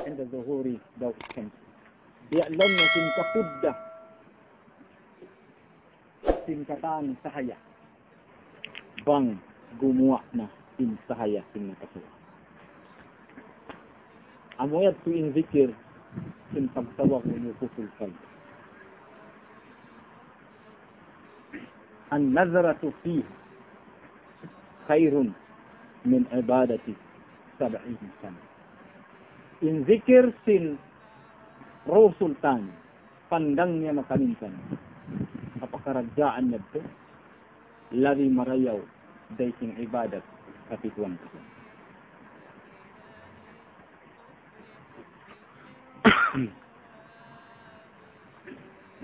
عند ظهور ضوء الشمس بيعلمنا tingkatudda tingkatan cahaya bang gumawa na in cahaya sin nakasuha. Amoyat tuwing zikir sin pagtawag mo nufusul qalb. An-nazaratu fihi khairun min ibadati 70 sana. In zikir sin roh sultan, pandang niya makaminsan. Apakaradyaan niya ito, lari marayaw, daiting ibadat, kapituan ko.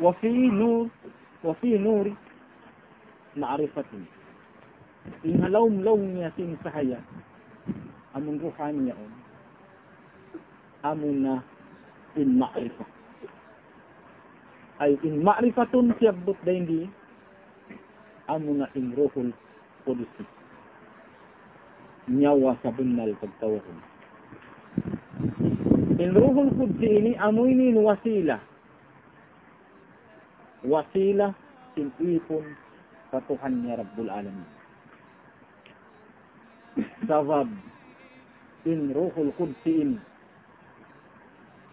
Wafi nuri, maarifatin. In halawm-lawm niya sin sahaya, among ruhani niya on, among na in ma'rifah. Ay in ma'rifatun siyabot da hindi among na in ruhul qudus. Nyawa sa bunal pagtawahon. In ruhul qudus ini amoy ni wasila. Wasila sin ipon sa Tuhan niya Rabbul Alamin. Sabab in ruhul qudus ini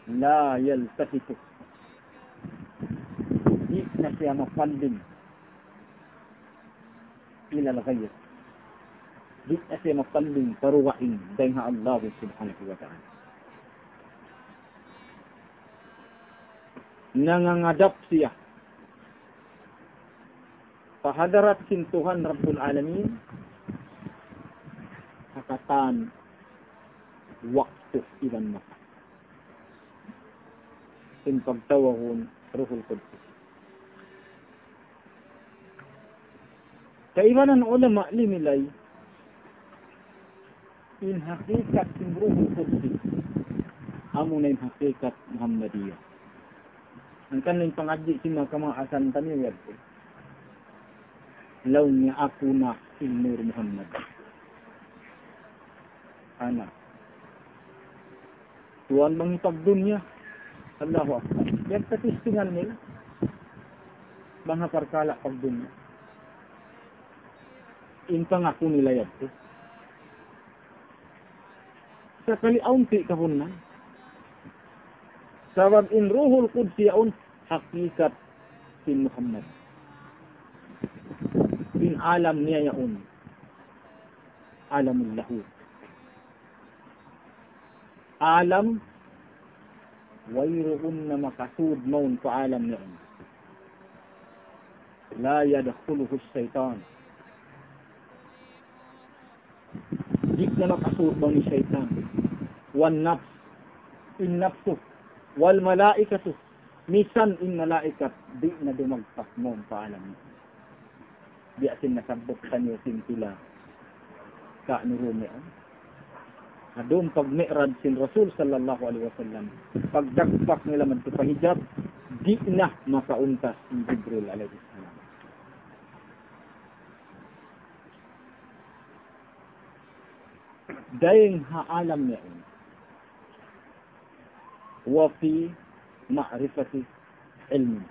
la yaltafitu di na siya mapanding ila al-ghayr, di na siya mapanding paruwain dahil Allah subhanahu wa ta'ala. Nangangadap siya pahadarat sin Tuhan Rabbul Alamin hakatan waktu ilan maka in pagtawahon ruhul qudus. Kaibanan ulama limilay in hakikat sin ruhul qudus amo na in hakikat Muhammadiyah. Ang kaning pangadyi sin mga kamaasan taniwad ko law niya ako na in Nur Muhammad ana tuan mangitag dunya Allahu Akbar. Yan katistingan nila. Mga parkala pag dunya. Inta nga po nila yan. Sa kaliaunti kahunan. Sabab in ruhul qudus yaun hakikat sin Muhammad. In alam niya yaun. Alamul lahu. Alam wayroon na makasud maun sa alam niyon. La yadkhuluhu syaitan. Di na makasud maun ni syaitan. Wan nafs, in nafsu, wal malaikatu, misan in malaikat, di na dumagpas maun sa alam niyon. Di asin nasabot kanyo sintila ka nurun niyon. Adun pag mi'raj sin Rasul sallallahu alaihi wasallam pagdagpak nila magpahijab di na makauntas si Jibril alaihi salam. Dahil haalam niya wa fi ma'rifati ilmi.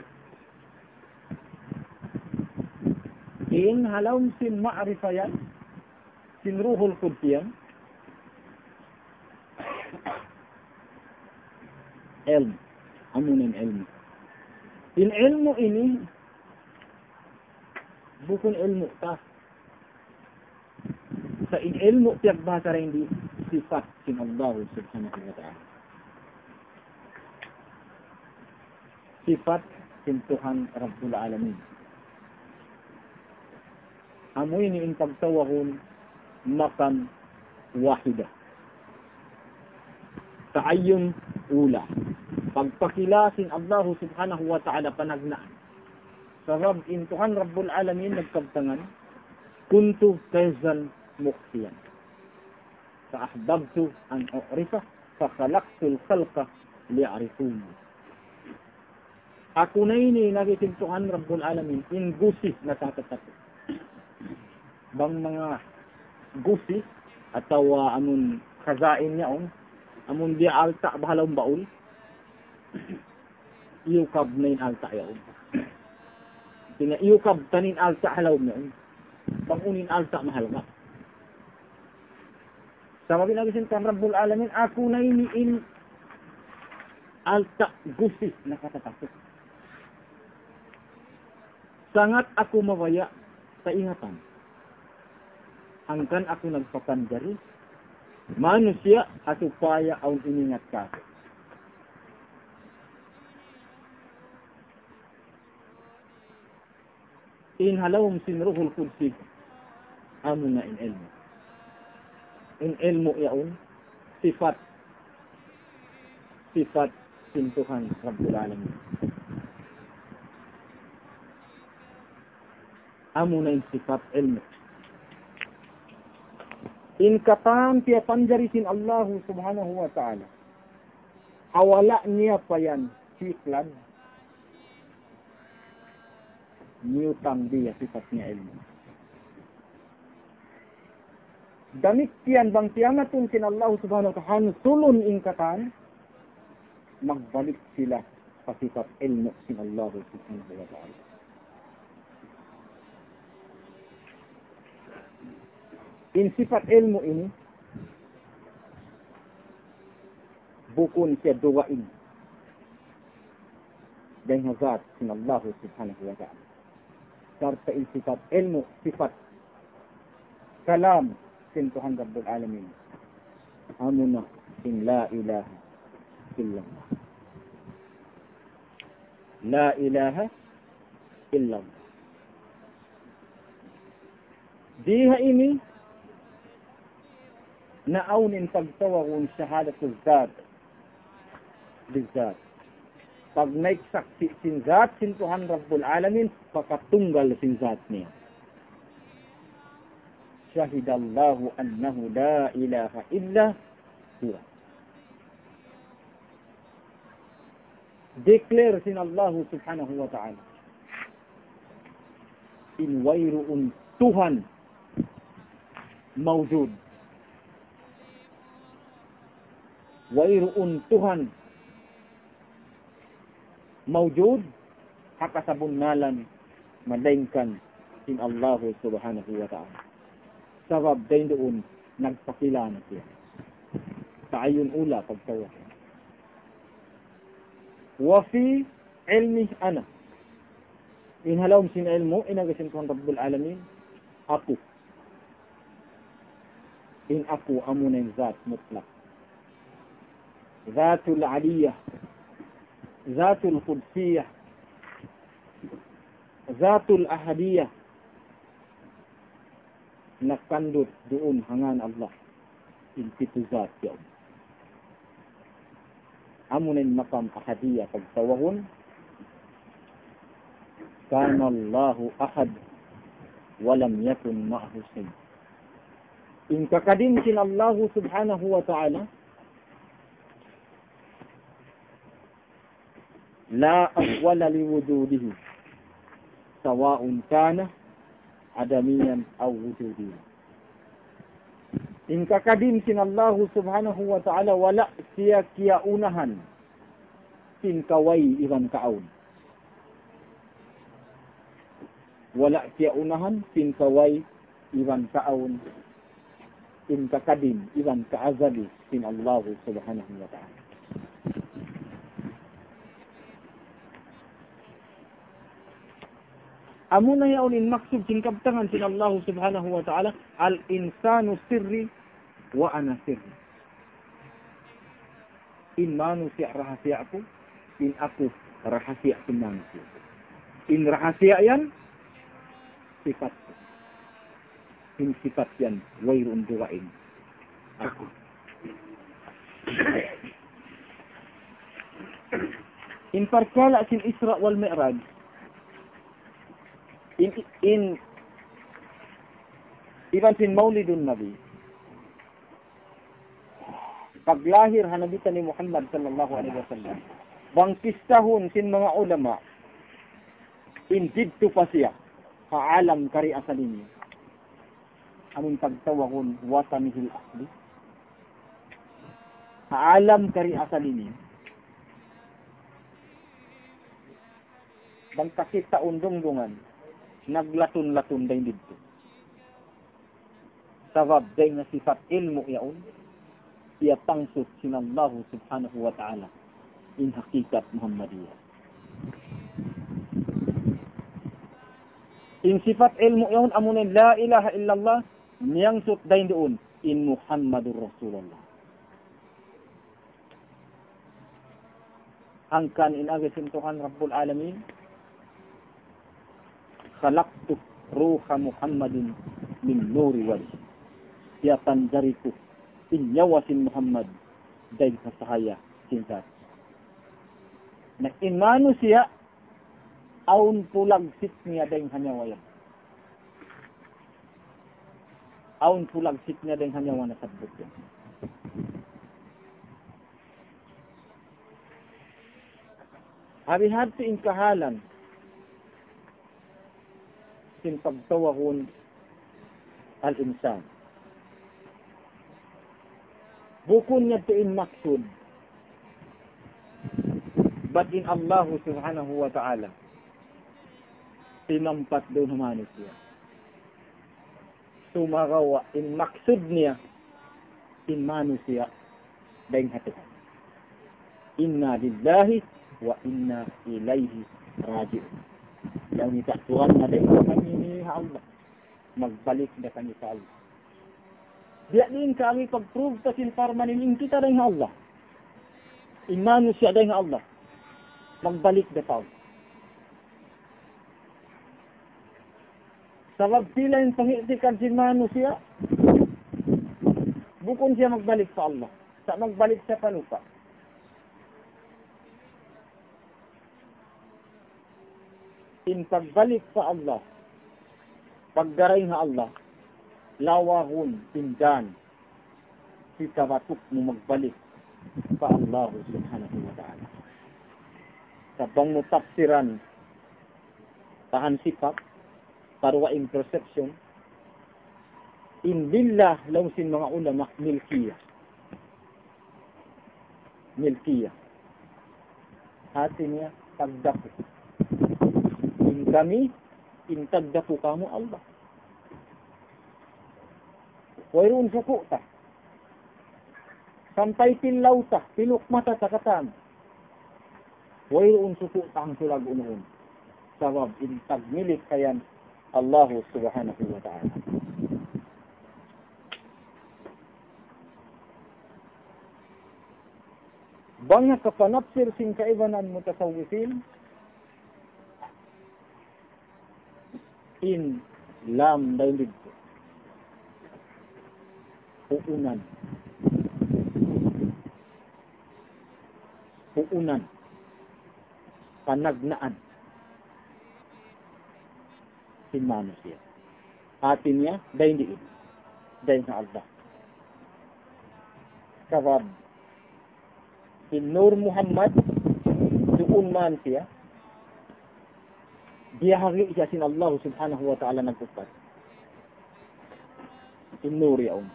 In halawm sin ma'rifa yan sin ruhul qudus yan ilm, amunin ilmu. In ilmu ini bukan ilmu tas. Sa in ilmu tiyak bahasa rin di sifat sin Allah subhanahu wa ta'ala. Sifat sin Tuhan Rabbul Alamin. Amo ini in pagtawahon makam wahida. Ta'ayyun ula. Pagpakilasin Allah subhanahu wa ta'ala panagnaan. Sabab in Tuhan Rabbul Alamin nagkabtangan, kuntu kaizan muqtiyan. Fa'ahbabtu an u'rifah, fakhalaqtul khalqa li'arifuni. Ako na ini nagitin Tuhan Rabbul Alamin in gusis na tatatato. Bang mga gusis atau amun kazain niya amun dia alta bahalong baul iukab na in alta yaon. Tina iukab tanin alta halaw niya bangunin alta mahal ka. Sama binagisin Tuhan Rabbul Alamin ako na ini in alta gusis na katatato. Sangat ako mawaya sa ingatan. Hangkan ako nagpapanjari, manusia at upaya ang iningat ka. Inhalawum sinruhul kudsi, amo na in ilmo. In ilmo yaon, sifat sintuhan Rabbul Alamin. Amo na in sifat ilmu. In katan tiya panjarisin Allah subhanahu wa ta'ala. Awala niya pa yan siklan. Niyutang dia sifat niya ilmu. Damikian bang tiyamatun sin Allah subhanahu wa ta'ala sulun in katan. Magbalik sila sa sifat ilmu sin Allah subhanahu wa ta'ala. In sifat ilmu ini, bukun siya duwain. Dan hazard sin Allah subhanahu wa ta'ala. Serta in sifat ilmu, sifat kalam sin Tuhan Rabbul Alamin. Amuna in la ilaha illallah. La ilaha illallah. Diha ini, naanin pagtawagong shahadatul zat bizat. Pag naiksaksi sin zat sin Tuhan Rabbul Alamin, pakatunggal sin zat niya. Syahidallahu annahu la ilaha illa huwa. Declare sin Allah subhanahu wa ta'ala. In wayru'un Tuhan mawjud. Wayru'un Tuhan mawjud hakasabunnalan malainkan sin Allah subhanahu wa ta'ala. Sabab din doon nagpakilala siya. Taayon ula pagtawa. Wa fi ilmi ana. Inhalawm sin ilmu inagasin Tuhan Rabbul Alamin ako. In ako amunin zat mutlak. ذات العلية ذات القدسية ذات الأحدية nakandut doon hangan Allah in pitu zat yaw amunin makam ahadiyya pagtawahon kana Allahu ahad walam yakun ma'ahu shay in kakadim sin Allah subhanahu wa ta'ala la awwala liwujudihi sawa'un kana adamiyan aw wujudiyan. In kakadim sin Allah subhanahu wa ta'ala wala siya kiyaunahan sin kaway iban kaon. Wala kiyaunahan sin kaway iban kaon. In kakadim iban kaazali sin Allah subhanahu wa ta'ala. Amuna yaon in maksud sin kabtangan sin Allah subhanahu wa ta'ala al-insanu sirri wa ana sirri. In manusia rahasia aku, in aku rahasia sin manusia. In rahasia yan, sifat. In sifat yan, wayrun duwain. Aku. In parkala sin Isra wal Mi'raj, in even sin Maulidun Nabi, paglahir hanabitan ni Muhammad sallallahu alaihi wasallam, bang pistahon sin mga ulama Indidto pa siya, kaalam kari asalin niya. Amin pagtawakon, watanihil asli. Kaalam kari asalin niya. Bangkakit taon-dungdungan, naglatun-latun day dito. Sabab day nga sifat ilmu yaon, siya pangsut sinallahu subhanahu wa ta'ala in hakikat Muhammadiyah. In sifat ilmu yaon amunin la ilaha illallah, niyang sut day doon in Muhammadur Rasulullah. Angkan in agasintuhan Rabbul Alamin, khalaqtu ruha Muhammadin min nuri wajh. Siyapan dariku inyawasin Muhammad day kasahaya cinta. Na imanu siya aun pulag sit niya day hanyawayan. Aun pulag sit niya day hanyawan na sabot yan. Habihad si inkahalan sin pagtawahon al-insan. Bukun niya tiin maksud. But in Allah subhanahu wa ta'ala, tinampat doon humanis siya. Sumagawa, in maksud niya, in manu siya, daing hatihan. Inna lillahi wa inna ilayhi raji'un. Yang itaktuhan na din kami ni Allah. Magbalik na kami sa Allah. Diya din kami pag-prove ta sinparmanin kita din Allah. Imanu siya din Allah. Magbalik na sa Allah. Sabab sila yung pangitikan sinmanu siya, bukon siya magbalik sa Allah. Sa magbalik sa panupa. In pagbalik sa Allah, paggaray nga Allah, lawahon, tindan, si kabatuk mo magbalik sa Allah subhanahu wa ta'ala. Sabang mo tafsiran, tahan sipak, parwa in perception, in billah, lawsin mga ulama, milkiyah. Milkiyah. Hati niya, pagdapit. Kami, intagda po kamo Allah. Wayroon sa po ta. Sampay tilaw ta, pilok mata ta katan. Wayroon sa po ta ang sulag unoon. Sabab, intag milik kayan Allah subhanahu wa ta'ala. Bangya kapanapsir sing kaibanan mutasawwifin, in lam dailig uunan panagnaan sin manusia atin niya dahil diin dahil sa Allah sabab sin Nur Muhammad doon man siya dia hari siya sin Allah subhanahu wa ta'ala nagpupat. Innuri yaum.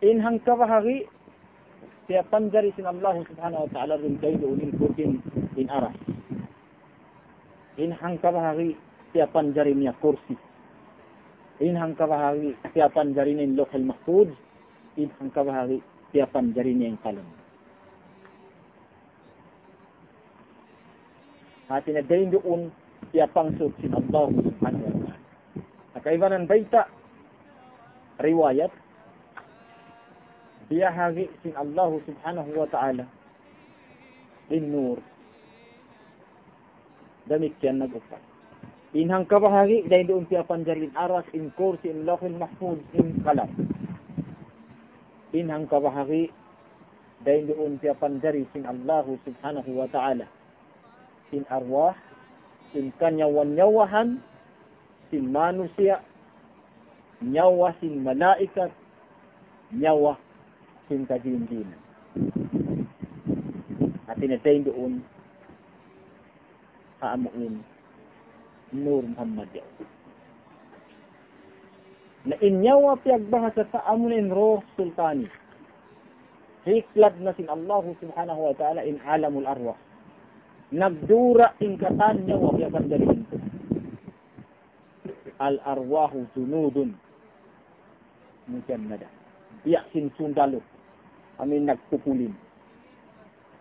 Inhang kawahari siya panjari sin Allah subhanahu wa ta'ala rin daylo unin kutin in aras. Inhang kawahari siya panjari niya kursi. Inhang kawahari siya panjari niya lokal mahfud. Inhang kawahari siya panjari niya yung kalam. Hati na dahin doon siya pangsut sin Allah subhanahu wa ta'ala. Nakaibanan baita riwayat dia hagi sin Allah subhanahu wa ta'ala in nur demikian nag-upat. Inhang kabahagi dahin doon siya panjarin aras in kursi in lahil mahfud in kalam. Inhang kabahagi dahin doon siya panjari sin Allah subhanahu wa ta'ala sin arwah, sin kanyawan-nyawahan, sin manusia, nyawa sin malaikat, nyawa sin kadindinan. tinatay doon aamuin Nur Muhammad yaw. Na inyawa piagbahasa sa amunin roh sultani. Hiklad na sin Allah subhanahu wa ta'ala in alamul arwah. Nagdura ingkatan niya wa piagandalin ito. Al arwahu junudun mujannada. Biyak sin sundalo. Amin nagpupulin.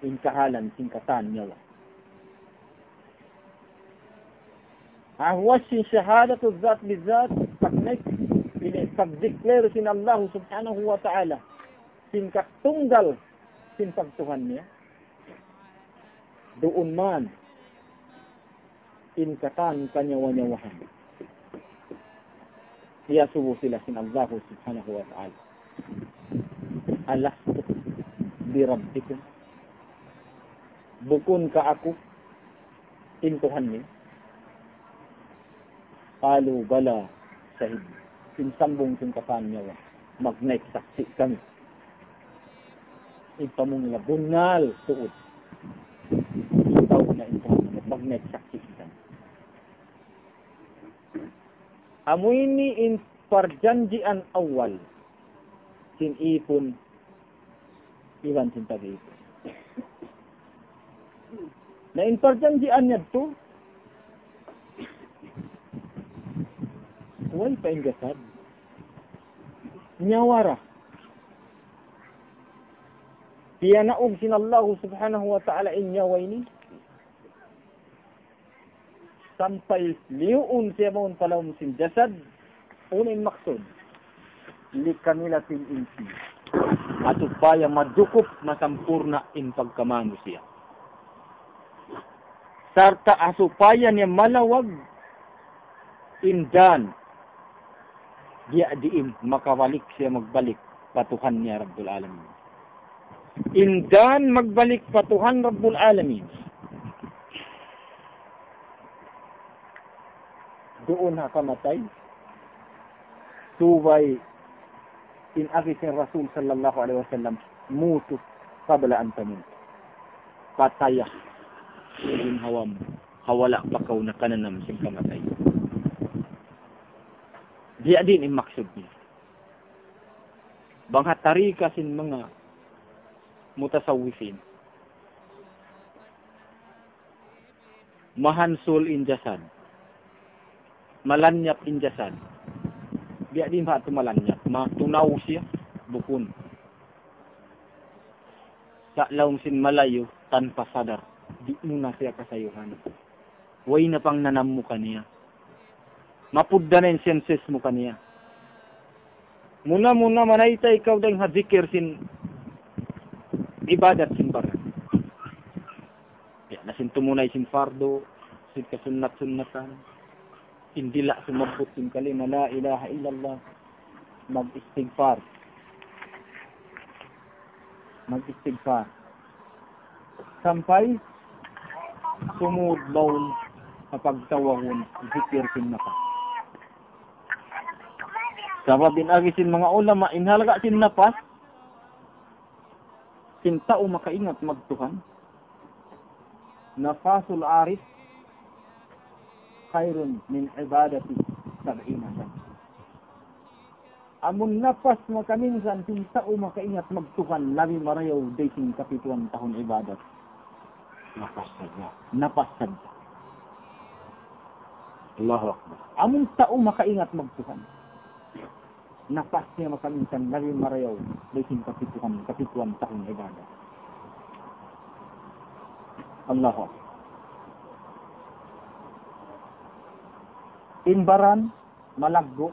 Ingkahalan singkatan niya wa. Ahwas sin syahadatu zat bizat pagnek pag-declare sin Allah subhanahu wa ta'ala sin katunggal sin pagtuhan niya doon man inkatan kanyawa-nyawahan hiya subo sila sin Allah subhanahu wa ta'ala alastu bi rabbikum bukun ka ako intuhan niya qalu bala sahid sinsambong singkatan niya mag-next saksi kami ipamong nila bunal tuod itaw na ito mag-next saksi kami amuini in parjanjian awal sin ipon iwan sin tag-ipon na in parjanjian niya to wal pa ingasad nyawara piya naog sin Allah subhanahu wa ta'ala inyawa ini sampai liuun siya maun palawm sin jasad unin maksud likanilatin insi at upaya madukup masampurna in pagkamano siya sarta asupaya niya malawag indan dia diin makawalik siya magbalik patuhan niya Rabbul Alamin. Indan magbalik patuhan Rabbul Alamin. Doon nakamatay. Subay in agisin Rasul sallallahu alaihi wasallam mutu qabla an tamut. Pataya. In hawam hawala pakaw na kananam sing kamatay. Dia din ang maksud niya. Banghat tarika sin mga mutasawwifin. Mahansul injasan. Malanyap injasan. Dia din ba ito malanyap? Matunaw siya. Bukun. Sa laong sin malayo, tanpa sadar. Di muna siya kasayuhan. Way na pang nanam mo kaniya. Mapudda na yung senses mo kaniya. Muna manayta ikaw dahil hadzikir sin ibadat sin barat. Ya, nasin tumunay sin fardo, sin kasunat-sunatan. Indila sumabot sin kalima, la ilaha illallah. Mag-istighfar. Sampai sumud bawon kapagtawahon, zikir sin napa. Sabab agisin mga ulama, inhalaga sin napas, sin tao makaingat magtuhan. Nafasul arif, khairun min ibadati sab'ina san. Amun napas makaminsan, sin tao makaingat magtuhan, labi marayaw day sin kapituan tahon ibadat. Napas sadya. Allahu Akbar. Amun tao makaingat magtuhan. Napas niya makaminsan, lagi marayaw, dahin kapituan tahong ibadah. Allahu Akbar. Inbaran, malaggo.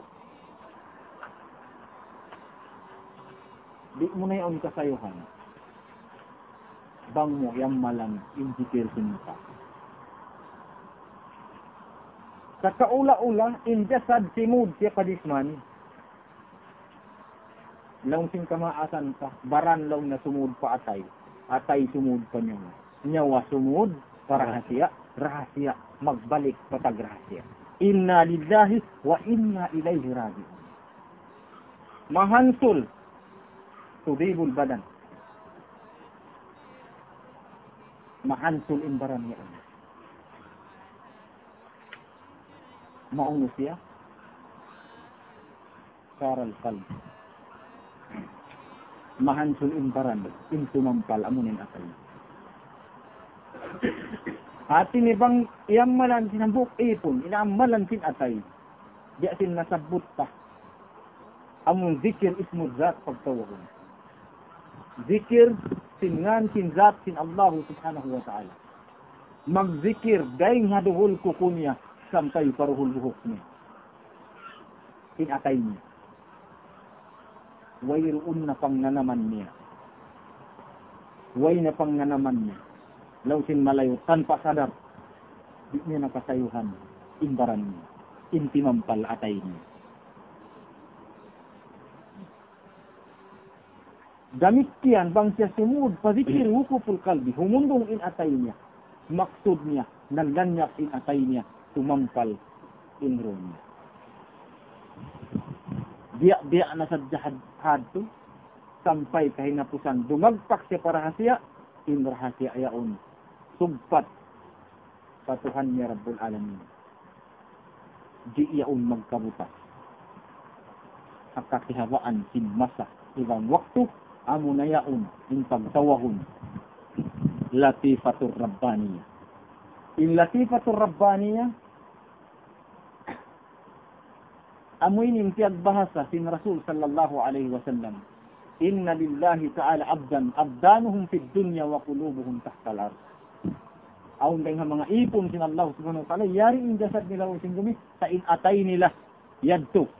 Di mo na yung kasayuhan. Bang mo, yung malam, indikir sinuta. Sa kaula-ula, injasad simud siya kadisman. Laung sing kamaasan ka, baran laung na sumud pa atay. Atay sumud pa niya. Nyawa sumud, rahasia, magbalik patag rahasia. Inna lillahi wa inna ilayhi raji'un. Mahansul, tudibul badan. mahansul imbaran niya. Maungo siya. Karal kalb. Mahansul imbaran. Intumampal amunin atay. Hati ni bang iamalan sinambuk ipon. Inaamalan sin atay. Di atin nasabot pa. Amun zikir ismud zat pagtawag. Zikir singan sin zat sin Allah subhanahu wa ta'ala. Magzikir daing haduhul kukunya sampai paruhul buhok niya. Inatay niya. Wayroon na pangnanaman niya. Way na pangnanaman niya. Lausin malayo tanpa sadar. Di niya nakasayuhan. Imbaran niya. Intimampal atay niya. Damit kiyan bang siya sumud pazikir wukuful kalbi. Humundong inatay niya. Maksud niya. Nalanyak inatay niya. Tumampal inro niya. Dia na sa jahad to. Sampai kahinapusan. Dumagpak siya para hasya. Inrahasya ayaon. Sugpat sa Tuhan niya Rabbul Alamin. Di iyaon magkabutas. Kakakihawaan sin masa. Ibang waktu. Amo na yaon. In pagtawahon. Latifatur Rabbaniya. In Latifatur Rabbaniya. Amoy nimtiyag bahasa sin Rasul sallallahu alaihi wasallam. Inna lillahi ta'ala abdan. Abdanuhum fid dunya wa qulubuhum tahta al-ard. Aun dahil mga ipon sin Allah subhanahu wa ta'ala, yari in jasad nila o singgumi, sa inatay nila, yadto.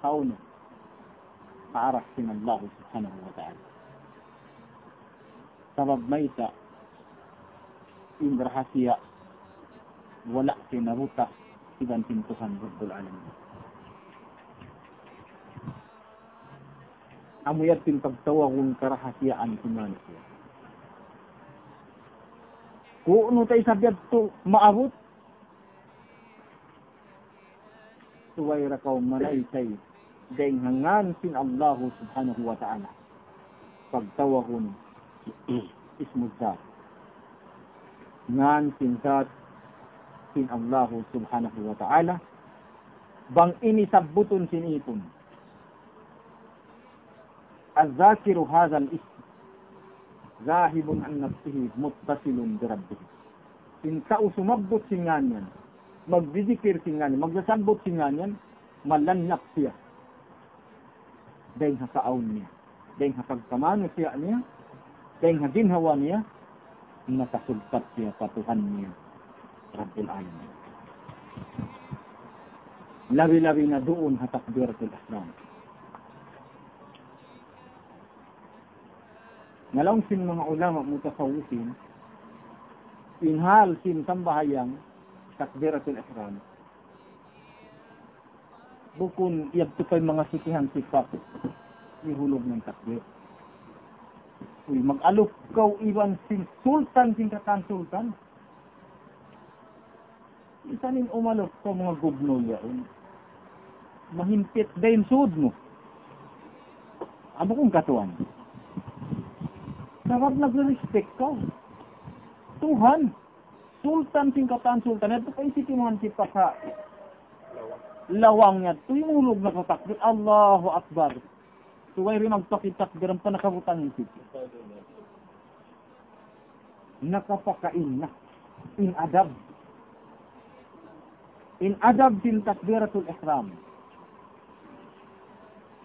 Aun, paarah sin Allah subhanahu wa ta'ala. Sabab may sa indrahasya, wala sinaruta, iban sintuhan Rabbul Alamin. Amuyat tin pagtawagong karahasiaan sin manusia. Kung ano tayo sabihat to maabot, tuway rakaw malaysay, dahil hangan sin Allah subhanahu wa ta'ala. Pagtawahon, ismudzat. Ngan sin zat, sin Allah subhanahu wa ta'ala. Bang inisabuton sin ipon. Al-zakiru hazal ism. Zahibun an nafsihi muttasilun bi rabbih. In tao sumabot singanyan, magdidikir singanyan, magsasabot singanyan, malanyak siya. Dahil hakaon niya, dahil hapagkamano siya niya, dahil haginhawa niya, nakasugpat siya patuhan niya, Rabbul Alamin. Labi-labi na doon hatakbiratul ihram. Ngalong sin mga ulama mutasawwifin, inhal sin tambahayang takbiratul ihram. Bukun iyabto pa'y mga sutihang sifat, ihulog ng takbir. Uy, mag-alok kaw iwan sin sultan, sin katang sultan. Isanin umalok sa mga gubno yaon. Mahimpit dahin sud mo. Amo kong katuan. Sabab nag-respect ka. Tuhan. Sultan singkatan sultan. Ito pa isitimuhan si Pasa. Lawang niya. Tuyulog na katakbir. Allahu Akbar. Tuway rin magpakitakbir. Ang panakabutan ng siti. Nakapakain na. In adab. In adab sin takbiratul ihram.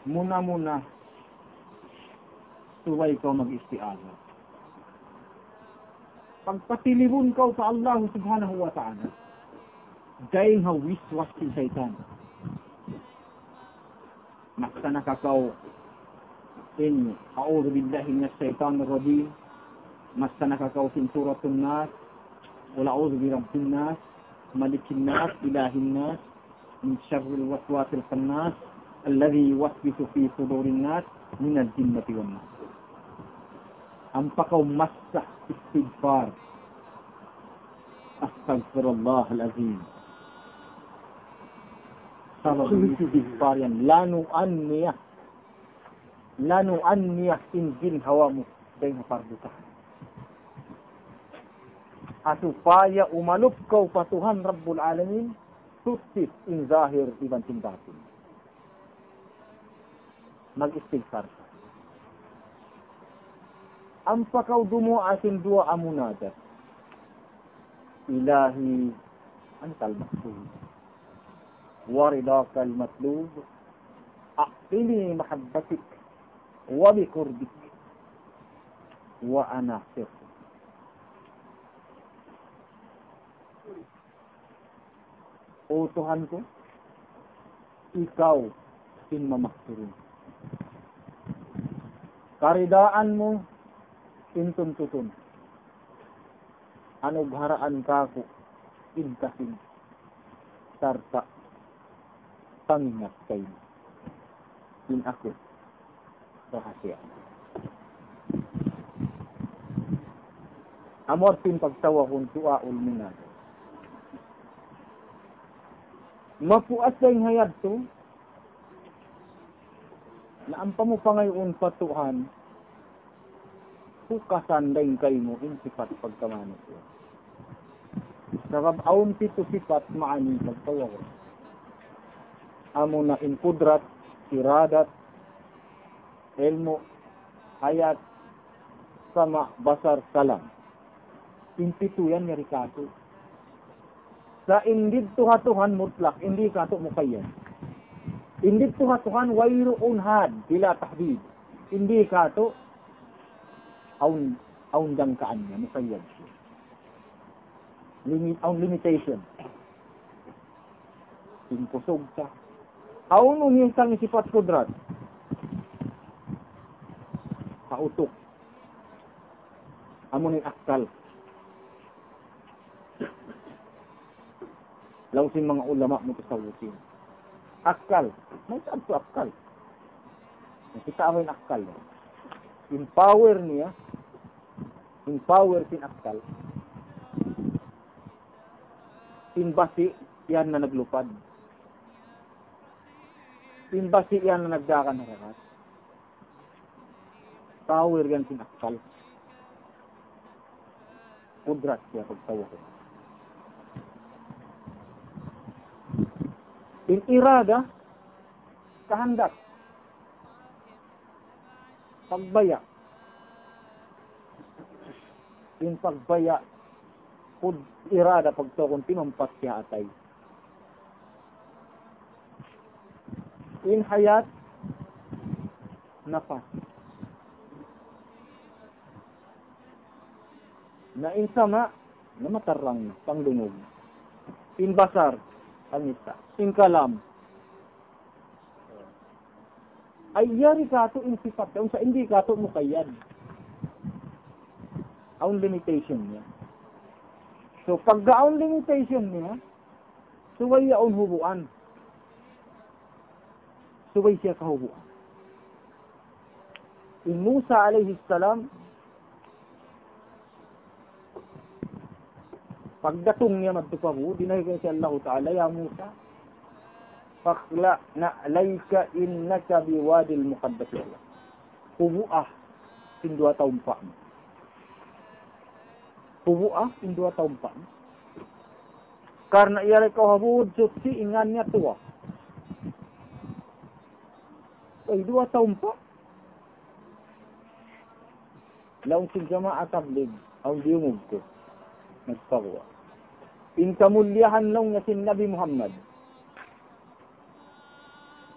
Muna-muna. Tuway ka mag-istiaga. Pagpatilibon ka sa Allah subhanahu wa ta'ala, dahil hawiswas si Satan. Naksana ka kaw in a'udhu billahi minas shaitanir rajim, maksana ka kaw sin suratun nas, wala a'udhu bi rabbin nas, malikin nas, ilahin nas, min syarril waswasil khannas, alladhi yuwaswisu fi sudurin nas, minal jinnati wan nas. Ang pakaw masah istighfar. Astaghfirullah al-azim. Sabab istighfar yan. Lanuan niya in jin hawa mo. Dahil napardo ka. asupaya umalupkaw pa Tuhan Rabbul Alamin tutis in zahir iban in batin. Mag-istighfar ka. Ang pakaw dumo asin dua amunadat. Ilahi antal matlub. Waridaka al-matlub. Aqtini mahabbatik. Wa bikurbik. Wa ana sir. O Tuhan ko, ikaw sinmamaksurin. Karidaan mo, intun-tutun. Anugharaan ka ko, intasin. Sarta, pangingat kayo. In ako, rahasya. Amor pin pagtawa kung tuaul minado. Mapuas ay hayad to, na ang pamupangayon patuhan, hukasan dahin kayo mo, in sifat pagkamanit ko. Sabab aun pito sifat maani pagtawa ko. Amo na in kudrat, iradat, ilmu, hayat, sama, basar, kalam. In pito yan yari kato. Sa indid tuhatuhan mutlak, hindi kato mukayyan. Indid tuhatuhan wayroon had, bila tahdid. Hindi kato, aun dangkaan niya, mukayyan siya. Aun limitation. Impusog ka. Aun unyang sifat kudrat. Kautok. Amunin akal. Lausin mga ulama mo tasawusin. Akal. May saan to akal? Nakita ako yung akal. Empower niya. Empower sin akal. Inbasi yan na naglupad. Inbasi yan na nagdakan harakat. Power yan sin akal. Kudrat siya pagtawa ko. In irada, kahandak, pagbaya. In pagbaya, kud irada pagtokon tinumpat siya atay. In hayat, nafas. Na in sama, na matarang, pangdungog. In basar, pangita. In kalam. Ay yari kato in sifat. Kung sa hindi kato mukayan. Ang limitation niya. So pagka ang limitation niya, suway yaon hubuan. Suway siya kahubuan. In Musa alayhi salam, pagdatong niya magtupahu, dinahigan siya Allah Ta'ala, ya Musa, fakla na'layka innaka biwadil muqaddas. Hubuah, indua taumpa. Hubuah, indua taumpa. Karena ia kau habud suci ingannya tua. Ay, 2 taumpa. Laung sin jamaah tablig, ang diumog ko. Nagpagawa. In kamulyahan lang nga sin Nabi Muhammad.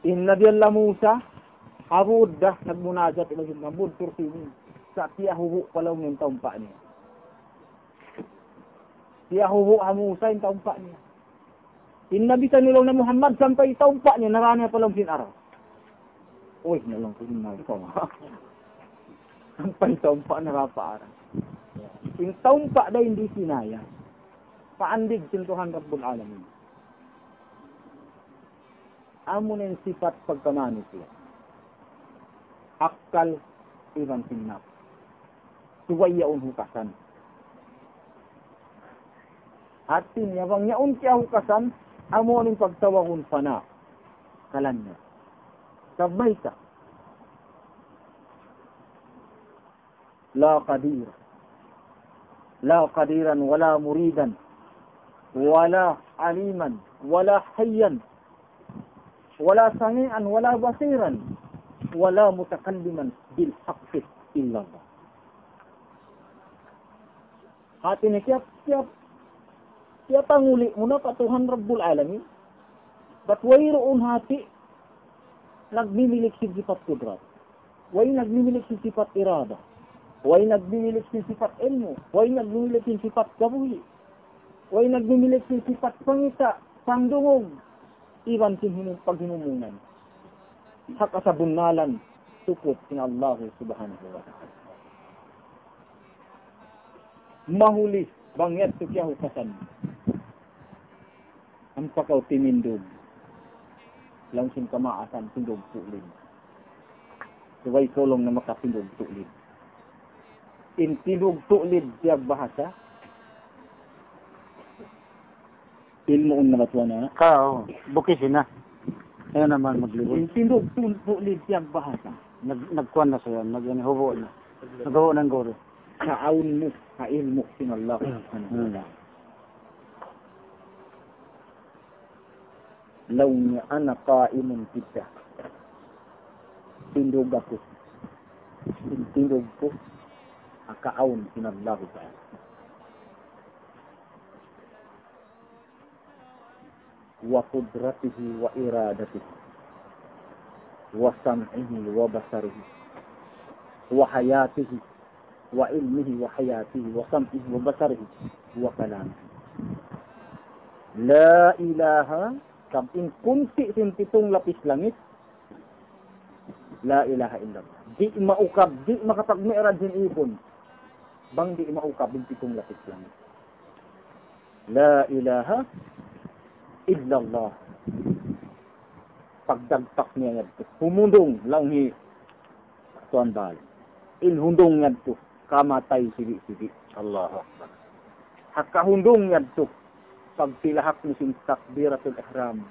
In Nabi Allah Musa, abud dah nagmunajat ilagin mabud tursini. Sa tiyahubu palaw ng taumpa niya. Tiyahubu ha Musa yung taumpa niya. In Nabi Tanilaw na Muhammad, sampai taumpa niya, narana palaw sin araw. Uy, nalang ko yung nagpawa. Sampai taumpa narapa araw. In taumpa da hindi sinaya. Paandig sin Tuhan Rabbul Alamin. Amo na yung sifat pagkamanis siya. Akal iban sinap. Suway yaon hukasan. At sinyabang yaon siya hukasan, amo ning pagtawahon pa na. Kalan niya. Sabay ka. La kadira. la qadiran wala muridan wala aliman wala hayyan wala sami'an wala basiran wala mutakalliman bil haqqi illa Allah. Hati ni siap panguli muna ka Tuhan Rabbul Alamin. But wayroon hati nagmimilik si sifat kudrat. Way nagmimilik si sifat irada. Way nagmimilik si sifat ilmu. Way nagmimilik si sifat kabuhi. Way nagmimilik si sifat pangita, pangdungog. Iwan sin paghinumungan. Haka sa bunalan, tukot sin Allah subhanahu wa ta'ala. Mahuli, bangyat tukyahu kasan. Ang pakaw timindog. Langsin kamaasan, tindog tulin. Suway solong na makatindog tulin. Intindog tulin siya bahasa. Ilmo na batwa na. Kao, bukisin na. Kaya naman maglibot. Intindog tulin siya bahasa. Nagkuhan na siya, naghubo na. Naghubo ng goro. Kaawin mo, kailmo sin Allah. Law niya ana qaimun kita. Tindog ako. Tindog ko. Akaawin sin Allah ta'ala. Wa qudratihi wa iradatihi. Wa sam'ihi wa basarihi. Wa hayatihi. Wa ilmihi wa hayatihi wa sam'ihi wa basarihi wa kalamihi. La ilaha in kunti sin pitong lapis langit. La ilaha illallah. Di maukab, di makapagmi'rad din ibon. Bang di maukab din pitong lapis langit. La ilaha illallah. Pagdagtak niya nga. Humundong langhi. Tuan bal. Ilhundong nga to. Kamatay sili-sili. Allahu Akbar. Hakahundong yan to. Pagtilahak ni sin takbiratul ihram.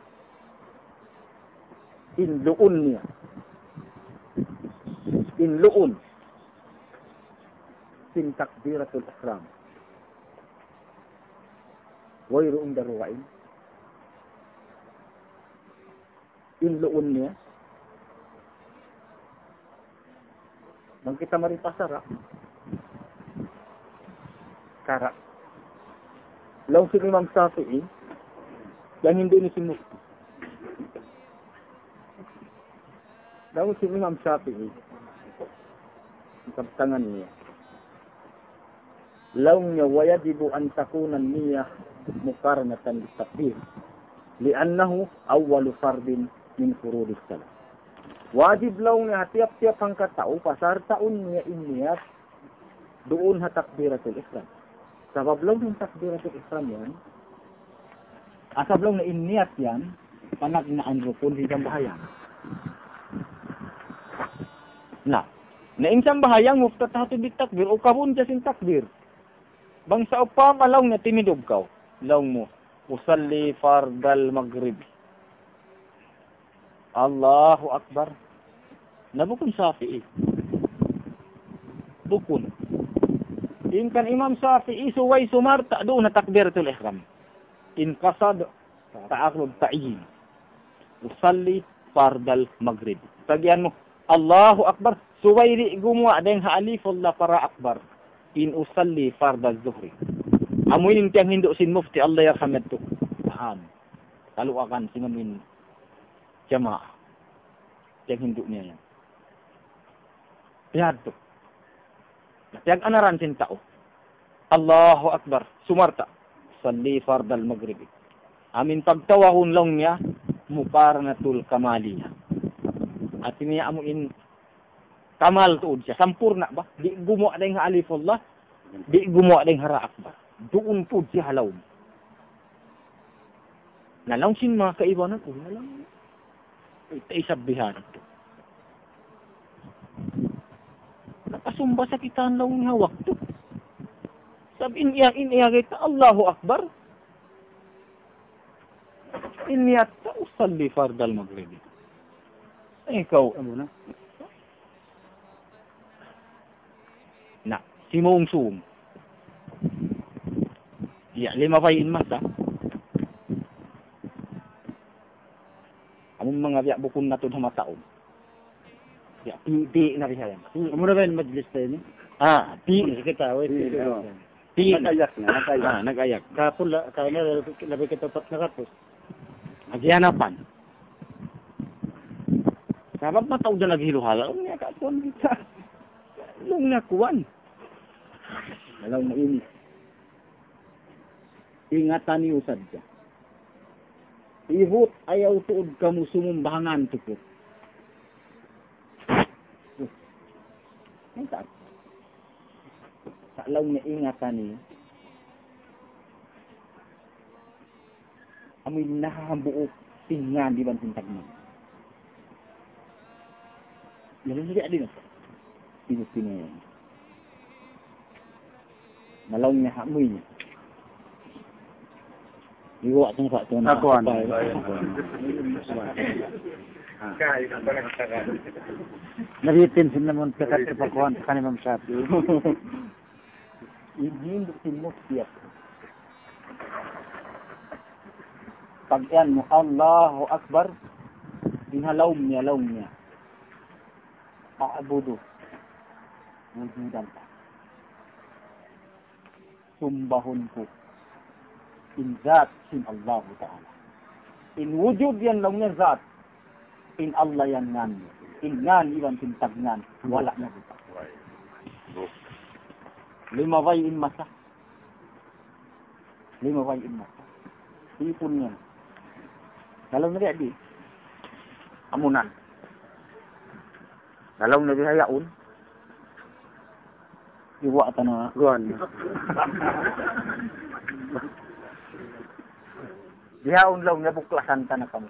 Inluon niya. Inluon. Sin takbiratul ihram. Wayroong daruwain. Inluon niya. Nang kita maripasara. Kara. Law si Imam Shafi'i, yang hindi ni si Mufti. Law si Imam Shafi'i, kaptangan niya. Law niya wayajibu an takunan niya mukarnatan bitakbir. Liannahu awwalu fardin min furudis salat. Wajib law niya tiap-tiap ang katao, pasar taon niya iniyat doon ha takbiratul ihram. Sabab lang yung takbiratul ihram yan, asab lang na iniyat yan, panag na anrupon hidang bahayang. Na insang bahayang, muftat hatid di takbir, o kabun dya sin takbir. Bang sa upama lang na timidog kaw, lang mo, usalli fardal maghrib. Allahu Akbar. Nabukun Shafi'i. Bukun. In kan Imam Shafi'i suway sumarta doon na takbiratul ihram. In qasad ta'aklub ta'yin. Usalli fardal maghrib. Tagian mo, Allahu Akbar. Suway di gumawa dahil haalifullah para akbar. In usalli fardal zuhri. Amuin tiyang hindo sin mufti Allah yarhamat to. Paham. Taluakan sinamin jamaah. Tiyang hindo niya yan. Tiyad to. Tiyag anaran sin tao. Allahu Akbar. Sumarta. Salli fardal maghribi. Amin pagtawahon lang niya, mukarnatul kamaliya. At niya amuin kamal tuod siya. Sampurna ba? Di gumawa na yung alifullah. Di gumawa na yung hara akbar. Doon tuod siya halaw. Nalaw sin mga kaibanan ko. Nalaw. Ito isabihan ito. Nakasumba sa kitaan lang ng hawak to. Sabi iniyagay ta, Allahu Akbar. Iniyat ta, usalli fardal maghribi. Ay, ikaw, ano na? Na, si Mong Sum. Ya, 5 bayin masa. Among mga biya bukon na to sa mataon. Ya, di na rin yan. Muna ba yung majlis tayo ni? Di. Kita, wait. Di. Nag-ayak na. Nag-ayak. Kapula, kaya na, labi kita pat na kapos. Nagyanapan. Sabab mataw na naghiluhala. Ang nga kapuan kita. Nung nakuan. Malaw na inis. Ingatan niyo sadya. Ihut ayaw tuod kamu sumumbangan tukot. Ang taas. Sa alaw na ingatan niyo. Amoy nakahambuok tingnan di ban sintag mo. Yan ang hindi na. Pinus-pino yan. Nalaw niya hamoy niya. Iwa itong sa ito na. Akuan. Naritin sila mo kakat ipakuan sa kanimang sapi. Hindi mo siya. Pag yan mo, Allahu Akbar, dinalaw niya. Aabudo. Wujudan ka. Sumbahon ko. In zat, sin Allah Ta'ala. In wujud yan lang niya zat. In Allah yan ngan. In ngan, iwan sintagnan. Wala na kita. 5 bayin masa. 5 bayin masa. Ipon yan. Dalam na di. Amunan. Dalam na di hayaon. Iwa ata na. Guan. Dihaon lang na buklasan ta na kamo.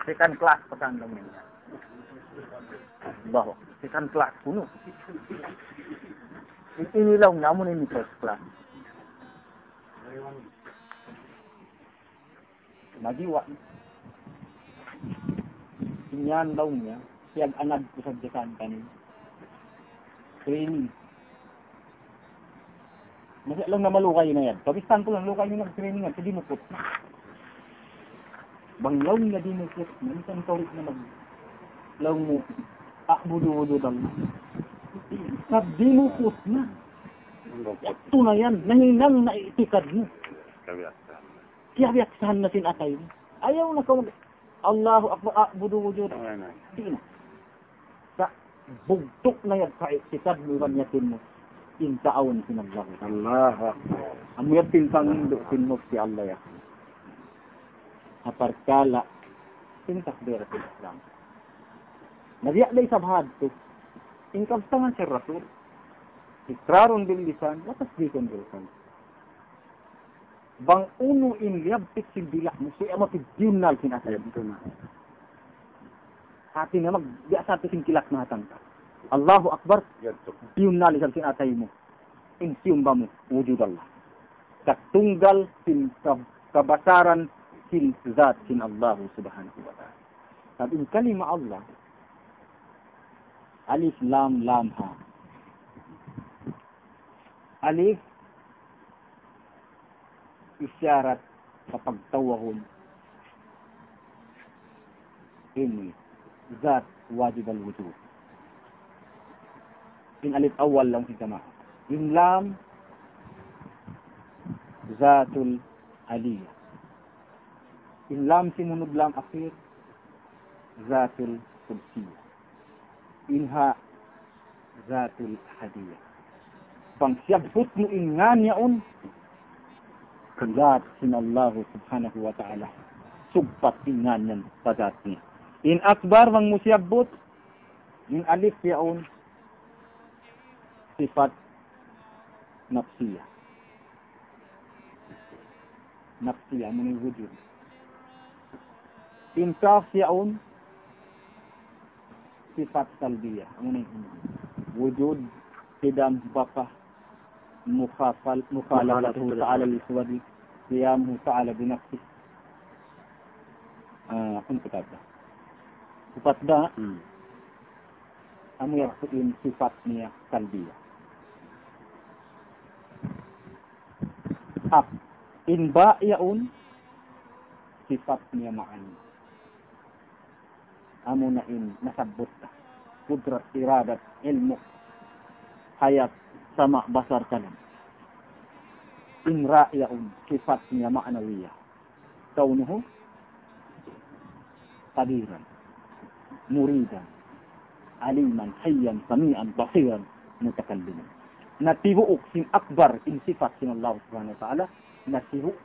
Second class pa kan lang niya. Baho. Second class kuno. Inilaw na mo ni first class. Magiwa. Inyan daw niya. Siyag anad ko sa jakan kanin. Training. Masya lang na malukay na yan. Kabistan ko lang, lukay nyo nag-training yan. Hindi mo put. Banglaw nga di mo put. Minsan tawid na mag-law mo. Budo-budo dal. Sabi mo put na. Ito na yan. Nahinang na itikad mo. Kiyabiyaksahan na sinatay mo. Ayaw na ka Allahu Akbar. Budo-budo dal. Hindi na. Sa bugtok na yan. Sa itikad mo, iwanyatin mo. Intaon sinaglaw. Allah. Amuyat tintang tinmok si Allah ya. Aparkala tintak dera sa Islam. Nadiya day sabhad to. Ingkabtangan si Rasul. Ikrarun bil lisan, watas dikon bil lisan. Bang uno inliyab tiksil bilak mo siya mapidjunal sinasayab ito na. Hati na magbiasa ito singkilak na hatang ka. Allahu Akbar. Yun nalisang sinatay mo. Insiyum ba mo? Wujud Allah. Katunggal sin kabasaran sin zat sin Allah subhanahu wa ta'ala. Sabi yung kalima Allah. Alif lam lam ha. Alif isyarat kapag tawahon. Ini zat wajib al-wujud. Yung alif awal lang si jamaah. Yung lam, zatul aliyah. Yung lam sinunod lam akhir, zatul kursiyah. Yung ha, zatul hadiyah. Pang siyabot mo ingan yaon, zat sinallahu subhanahu wa ta'ala. Subpat ingan yan pazat niya. In akbar mang musyabot, yung alif yaon, sifat nafsiyah. Nafsiyah, muna wujud. Inkaf yaun, sifat salbiyah. Muna wujud, qidam bapa, mukhalafatuhu ta'ala liswadi, qiyamuhu ta'ala binafsih. Kung kata sifat da, amo yung sifat niya salbiyah. Up Inba yaun sifat niya ma'ani. Amo na nasabot ka. Kudrat, iradat, ilmu, hayat, sama, basar, kalam. Inra yaun sifat niya ma'anawiyah. Kaunuhu qadiran, muridan, aliman, hayyan, sami'an, basiran, mutakalliman. Natibuok sin akbar in sifat sin Allah subhanahu wa ta'ala.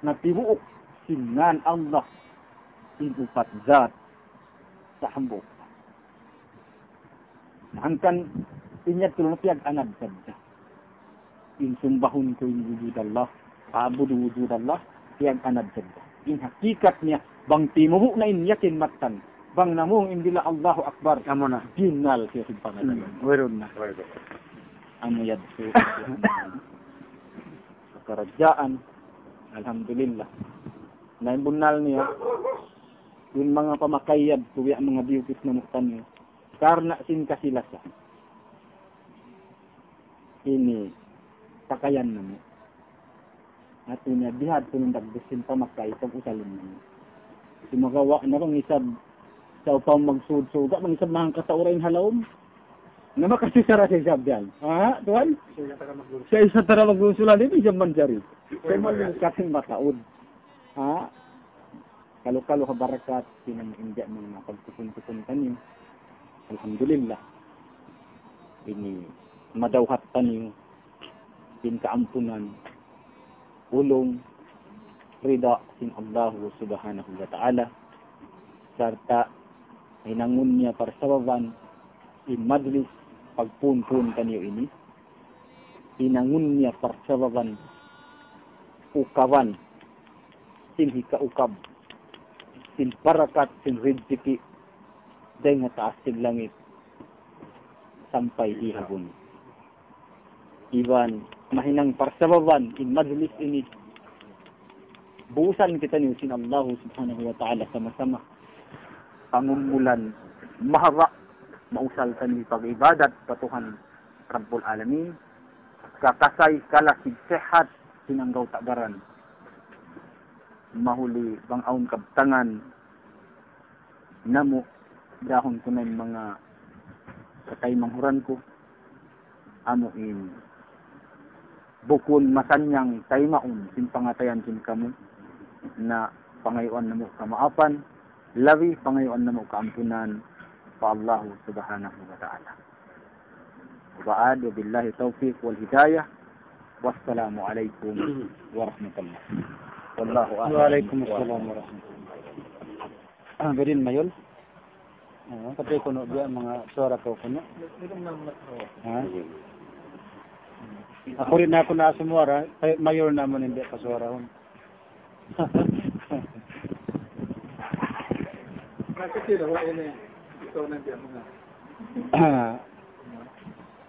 Natibuok sinan Allah in upat zat sa hambok. Hangkan inyat tulong piyag anad sabda. In sumbahun ko in wujud Allah, paabudu wujud Allah, piyag anad sabda. In hakikat niya, bang timuhu na inyakin matan, bang namung indila Allahu Akbar, Amo na. ginal siya sa pangalan. Weron na. Amo yadso. Sa karajaan, alhamdulillah. Naimbunal niya, yung mga pamakayad, tuwi ang mga biukis na muktan niya, karna sin kasilasa. Ini, pakayan na mo. At niya, dihad ko nung dagdasin pamakay, pag usalin na mo. Si magawa na bang isab, sa upang magsud-suga, bang isab mahang katauray halawom. Na makasisara sa isab yan. Ha, tuwan? Sa isa tara maglusulan, hindi siya manjari. Sa mga kating mataod. Ha? Kalo-kalo ka barakat, sinang-india mga pagkukun-kukun tanim. Alhamdulillah. Ini, madawhat tanim, pinkaampunan, ulong, rida sin Allah subhanahu wa ta'ala, sarta hinangun niya para sababan in majlis pagpun-pun kanyo ini, hinangun niya para sababan ukawan sin hika-ukab, sin parakat, sin rizki, dahil nga taas sin langit, sampai ihabon. Iban, mahinang parsababan in majlis ini, buusan kita niyo sin Allah subhanahu wa ta'ala sama-sama, pangumulan, mahara, mausal ka ni pag-ibadat, patuhan Rabbul Alamin, kakasay kala sigsehat, sinanggaw tagaran, mahuli bang aun kabtangan, namo, dahon ko na yung mga katay manghuran ko, amuin, bukon masanyang taymaon, sin pangatayan sin kamo, na pangayuan na mo kamaapan, lawi pangayuan na mo kaampunan, pa Allah subhanahu wa ta'ala. Wa'ad wa billahi tawfiq wal hidayah, wassalamu alaikum warahmatullah. Wallahu a'lam. Waalaikumsalam warahmatullahi. Berin mayol. Katay kuno biya mga suara ko kuno. Ha? Ako rin na ako na sumura, mayor naman hindi pa suara hon.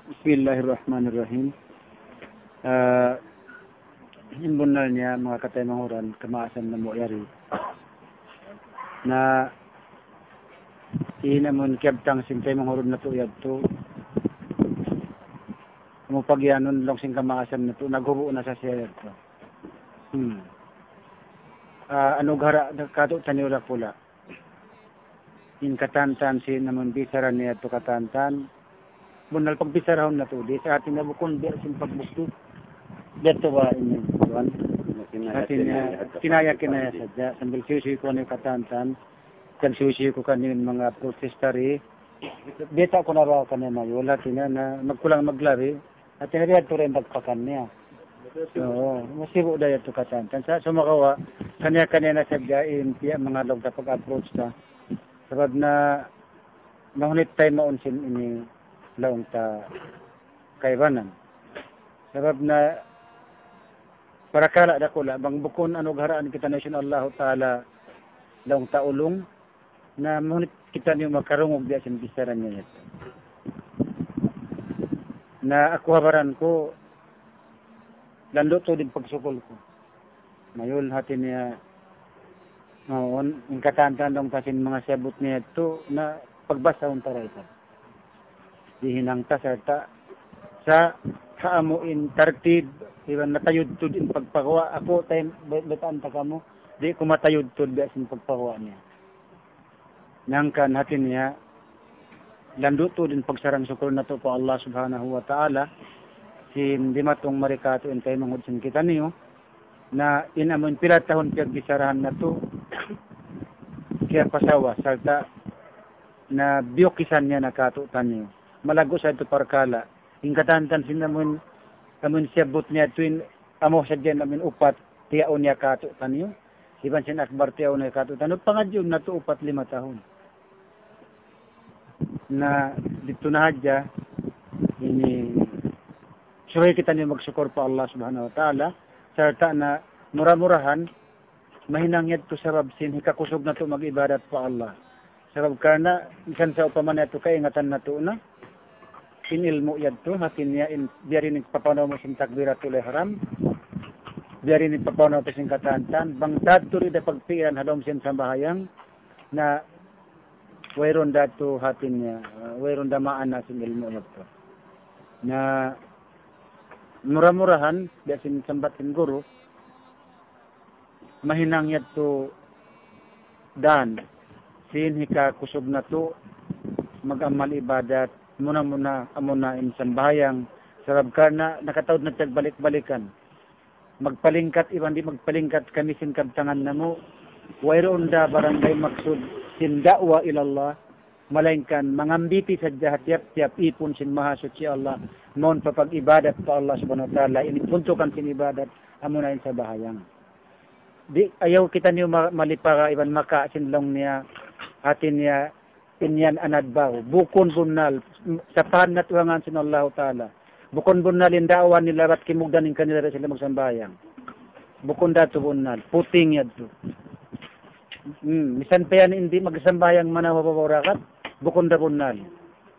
Bismillahirrahmanirrahim. Himbunal niya mga katay manguran, kamaasan na mo yari. Na inamon kyabtang sintay manguran na tuyad to. Mupagyanon lang sing kamaasan na to, naghubo na sa siya to. Ano gara kato taniula pula. In katantan si naman bisaran niya to katantan. Bunal pagbisarahon na to, di sa ating nabukon di sin pagbukto. Dito ba inyo tuan? Atin kinaya sadya sambil susi ko ni katantan. Kag susi ko kanin mga protestary. Beta ko na raw kanina wala tina na magkulang maglari at tinariad to rin pagpakan niya. So, masibo daya to katantan. Sa sumakawa kanya-kanya na sadyain piya mga log na pag-approach ta. Sabab na mahunit tayo maunsin ini laong ta kaibanan. Sabab na para kala dakula bang bukon ano garaan kita na Allah Ta'ala laong taulong na mahunit kita niyo makarungog diya sin bisaran niya ito. Na ako habaran ko lando to din pagsukol ko. Mayol hati niya noon, yung katantan dong kasin mga sabot niya ito na pagbasa ng taray ito. Dihinang ta sa kaamuin tartib Iban natayod to din pagpakuha. Ako tayo betaan ta kamo. Di ko matayod to din pagpakuha niya. Nangkan hatin niya lando to din pagsarang syukur na to po Allah subhanahu wa ta'ala. Sin di matong marikato in tayo mangod sin kita niyo na inamon pila tahon paggisarahan na to. Kaya pasawa salta na biyokisan niya nakatutan niyo. Malago sa ito parkala. Ingkatantan sinamon kamun siyabot niya tuwin amo sa dyan namin upat tiyaon niya katutan niyo. Iban sin akbar tiyaon niya katutan niyo. Pangadyon na to upat 5 tahon. Na dito na hadya ini suhay kita niyo magsyukur pa Allah subhanahu wa ta'ala sarta na mura-murahan mahinangyad to sabab sin hikakusog na to mag-ibadat pa Allah. Sabab karena isan sa upaman na ito kaingatan na to na inilmo yad to hatin niya biari ni papanaw mo sin takbiratul ihram biari ni papanaw to sin katantan bangtad to rin pagpiran hadom sin sambahayang na wayron dato hatin niya wayron damaan na sin ilmo yad to na mura-murahan biasin sambatin guru mahinang yad to dan sin hika kusog na to mag-amal ibadat muna amuna in sambayang sarab karna nakataod na tagbalik-balikan magpalingkat iban di magpalingkat kami sin kabtangan namo wayron da barangay maksud sin da'wa ilallah malaingkan mangambiti sa tiap-tiap ipon sin mahasud si Allah mon papag-ibadat pa Allah subhanahu wa ta'ala inipuntukan sin ibadat amuna in sa bahayang di ayaw kita niyo malipara iban maka sinlong niya atin niya inyan anadbaw bukon bunal sapahan na tuwangan sin Allah ta'ala bukon bunal indawan nila rat kimugdan in kanila sila magsambayang bukon dato bunal puting yadto misan pa yan hindi magsambayang manawabawarakat bukon da bunal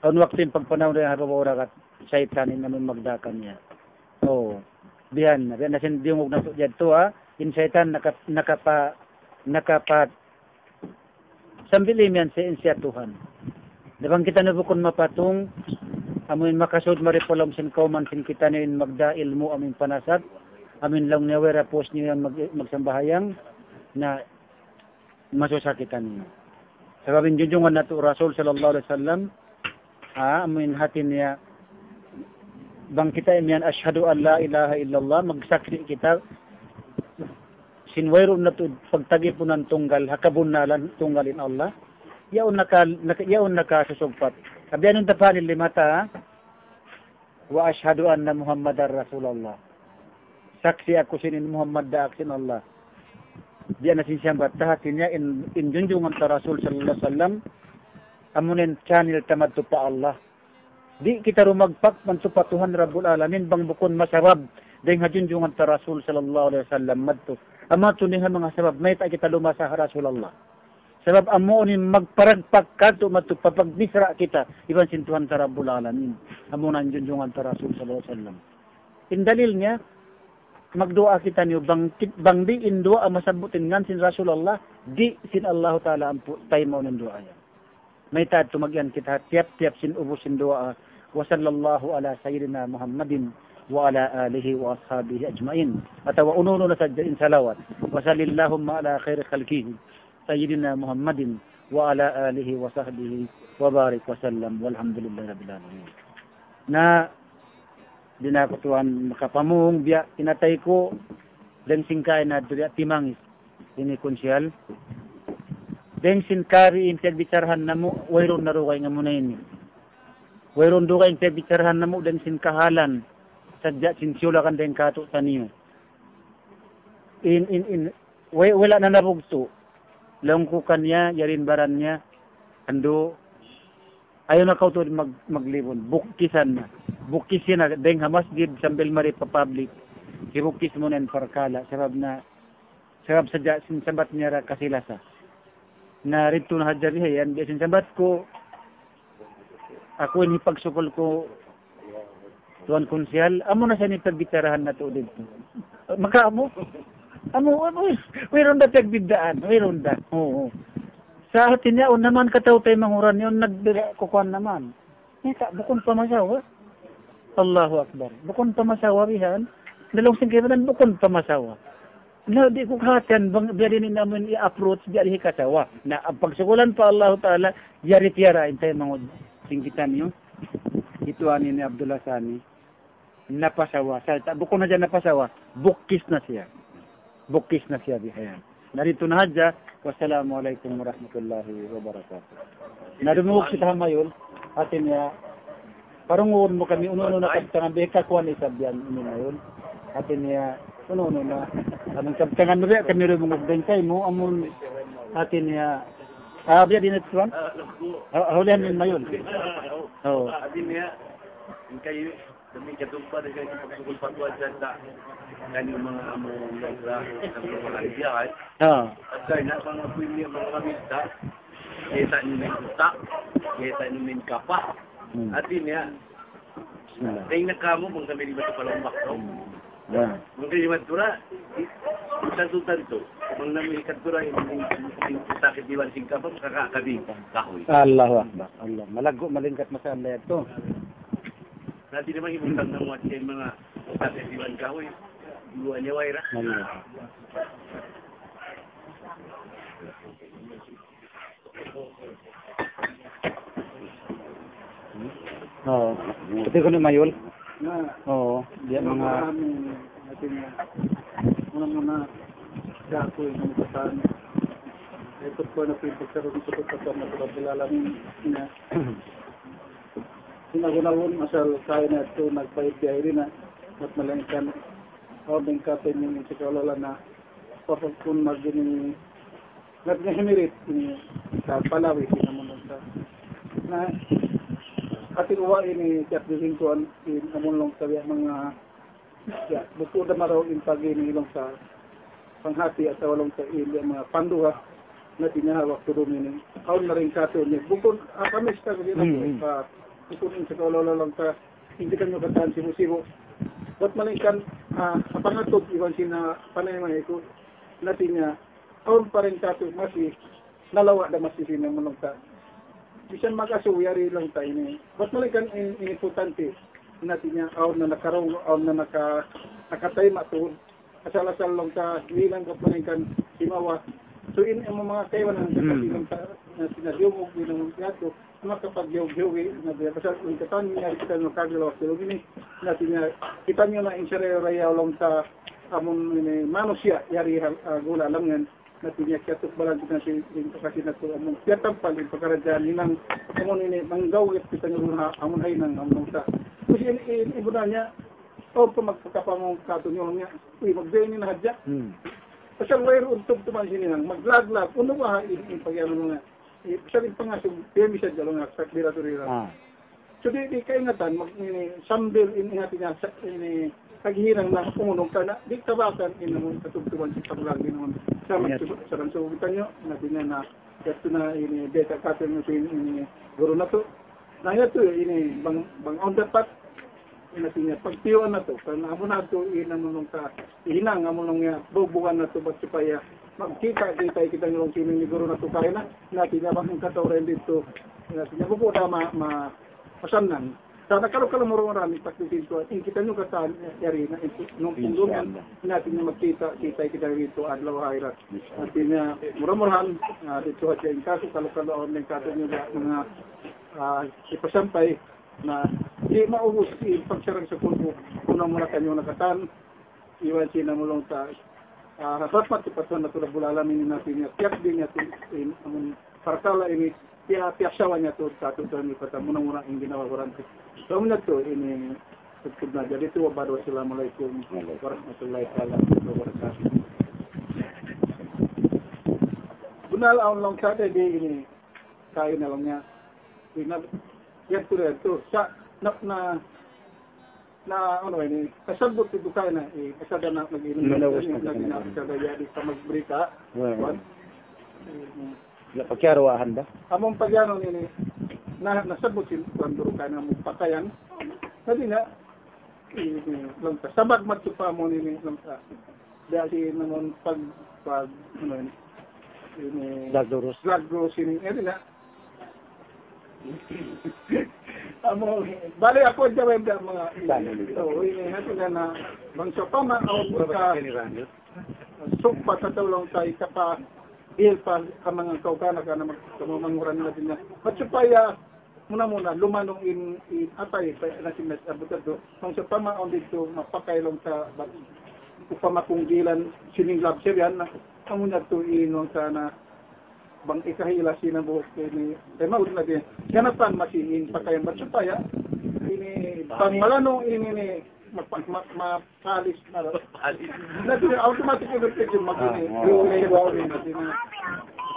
on waktin pagpanaw na habawarakat saitanin naman magdakan niya biyan na sin diungog na to in saitan nakapa sambili miyan sa insya Tuhan. Dabang kita nabukon mapatong, amin makasod maripolom sin kauman sin kita niyo magda ilmu amin panasat, amin lang nawera post niyo yung magsambahayang na masusakitan niyo. Sababin junjungan na to Rasul sallallahu alaihi wasallam, amin hatin niya, bang kita imiyan ashhadu an la ilaha illallah, magsaksi kita, sinwayron na to pagtagi po ng tunggal hakabunalan tunggalin Allah yaon nakasusugpat kabiyanon tapanin limata wa ashhadu anna muhammadar rasulullah saksi ako sinin Muhammad da aksin Allah diyan na sinsiyambat tahatin niya in junjungan ta Rasul sallallahu alaihi wasallam amunin channel tamad to pa Allah di kita rumagpak man to patuhan rabbul alamin bang bukon masarab dahil hajunjungan ta Rasul sallallahu alaihi wasallam madto ama tunihan mga sabab may ta kita lumasa Rasulullah sabab amo ni magparagpak kadto madto papagmisra kita iban sintuhan ta Rabbul alamin amo nan junjungan ta Rasul sallallahu alaihi wasallam indalil niya magdua kita niyo bang di indua masabutin ngan sin Rasulullah di sin Allah taala ampu tay mo nan doa may ta tumagyan kita tiap-tiap sin ubos sin doa wa sallallahu ala sayyidina Muhammadin wa ala alihi wa ashabihi ajmain atawa ununo na sajjain salawat wa sallallahumma ala khairi khalqihi sayyidina Muhammadin wa ala alihi wa sahbihi wa barik wa sallam walhamdulillahi rabbil alamin na dinakutuan makapamung biya inatay ko den singkay na duriya timangis ini konsyal den sinkari interbicarhan namo wayron naro kay nga muna ini wayron do kay interbicarhan namo den sinkahalan sadya sinsula kan den kato taniyo wala na nabugto langko kanya yarin baran niya ando ayo na kauto maglibon bukkisan na deng masjid sambil mari pa public ibukis mo nan parkala sabab sadya sinsabat niya ra kasilasa na rito na hadjari yan sinsabat ko ako ni pagsukol ko tuan konsyal, amo na siya ni pagbitarahan na to dito. Maka amo, mayroon na pagbidaan, mayroon na. Oo. Sa atin niya, naman kataw tayo manguran yun, nagkukuhan naman. Ika, bukon pa masawa. Allahu Akbar. Bukon pa masawa, bihan, Dalawang singkiran bukon pamasawa. Na di ko kahatan bang biya din namin i-approach biya di kasawa. Na ang pagsugulan pa Allah Taala yari tiara intay mga singkitan niyo. Ito ani ni Abdullah Sani napasawa. Sa bukon na dyan napasawa, bukis na siya. Bukis na siya dihayan. Narito na hadya. Wassalamualaikum warahmatullahi wabarakatuh. Narumugog kita mayon atin ya parungon mo kami uno-uno na kaptangan beka kuan isabyan ini mayon. Atin ya uno-uno na anong kaptangan mo kami rumugog din kay mo amon atin ya biya din at kuan. Hulihan min mayon. Oh. Atin ya kay demi katumpa dengan pagkakul fatwa dyan sa kanyang mga among lagra ng mga alibiyahan. At kaya na mga pwede mga kamita, kita nyo may utak, kita nyo may kapa. At yun ya, kaya nakamo mong kami libat sa palambak to. Mong kaya libat tura, isutan to. Mong nami katura, yung sakit diwan sing kapa, kakakabing kahoy. Allahu Akbar. Allah. Malago, malingkat masala ito. Nanti naman ibutang ng mga sakit diwan kahoy. Dua nyawa ira. Oo. Pati ko ni Mayol. Oo. Diyan mga... Muna dako yung kataan. Ito po na pinagkaroon sa kataan na pagkakalamin niya. Sinagunawon, masal kaya na ito, nagpahit biyahe rin na. At malangkan. O bengkatin yung sikalala na kapag kung mag-ini nag-himirit sa Palawi sinamunod sa na ating uwa ini tiyak din ko amulong sa mga buko na maraw in pag-inilong sa panghati at walong sa mga panduha na tinahawak to domini aon na rin kato niya bukod kami sa ganyan pa bukod sa kalala lang ka hindi kanyo kataan simusibo. Wat malingkan pangatod iwan sina panay mga iko natin niya aon pa rin kato masi nalawa da masi sina mulong ta bisan makasuyari lang tayo ni wat malingkan importante natin niya aon na nakarong aon na nakatay matuod asal-asal lang ta bilang ka malingkan simawa so in ang mga kaiwan ang kasilang ta na sinadiyong bilang yato makapag-yogi na biya pasal yung katan niya kita ng kagalaw sa lugini natin niya kita niyo na insere raya long sa amon ini manusia yari gula langan natin niya katuk balang kita si kasi nato amon yatang pag pagkaradyan ninang amon ini manggawit kita niyo amon hay nang amon sa kasi ibo na niya o pa magpakapamong kato niyo niya magday ni na hadya pasal wire untog tuman sininang maglaglag uno ba pagyaman nga sabi pa nga, permission dalo nga, sa dira-dira. So, di kaingatan, sambil iningati niya, naghihirang na pumunong ka na, di tabakan, inamon, katugtuban si paglag, inamon, sa ransubitan nyo, natin niya na, ito na, beta kato nyo, guru na to, na ito, bang on the path, natin niya, pagtiwan na to, kaya amo na to, inamon ka, ihinang, amo nung niya, bubukan na to, ba't supaya, magkita kita ng sino ni guru na to kaya na natin na bang katawran dito natin na po na masanan sa nakalo mo rami pagtitin ko kita nyo kataan yari na nung pundungan natin na magkita kita dito adlaw hayrat natin na mura-murahan dito at yung kaso kalo online kaso nyo mga ipasampay na di maubos pagsarang sa kulpo unang muna kanyo nakataan iwan sinamulong ta dapat tipatuan na tulad bulalamin natin niya tiyak din niya amun partala ini tiyak sawa niya to sa tutuan ni pata muna ang ginawa kurante so muna to ini tutub na jadi to wabado assalamualaikum warahmatullahi wabarakatuh bunal ang long sa de ini kain na lang niya yan to sa na ano ini kasabot ito kaya na kasada na mag-inom na kasada yari sa magbrika pagkarawahan ba? Among pagyano nini nasabot sin kuando ka na patayan sabi na lang sabag matsupa mo nini lang sa dahil naman pag ano ini lagros ini na Bali ako jawab da mga ini natin na bangsa pa maaw ka sukpa sa tulong tayo kapa il pa ka mga kaugana ka na magkamanguran na din na matsupaya muna lumanong in atay pa natin abutad do bangsa pa maaw dito mapakailong sa upamakunggilan sining lab yan na amuna to inong sana bang ikahila sinabuhok ini maud na din ganapan masinin pakayan matsupaya ini pang malanong ini ni mapalis na natin automatic yung magini yung natin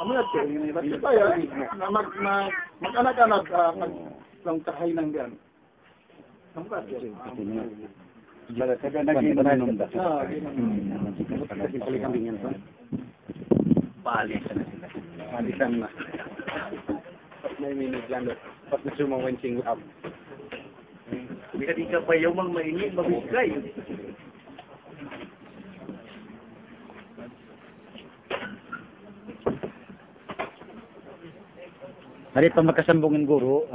amuna to ini matsupaya na mag-anak-anak lang kahay ng gan amuna Palisan na. Pas may minute lang. Pas na sumawensing up. Hindi ka pa yung mga mainit, mabigay. Hari pa magkasambungin guro,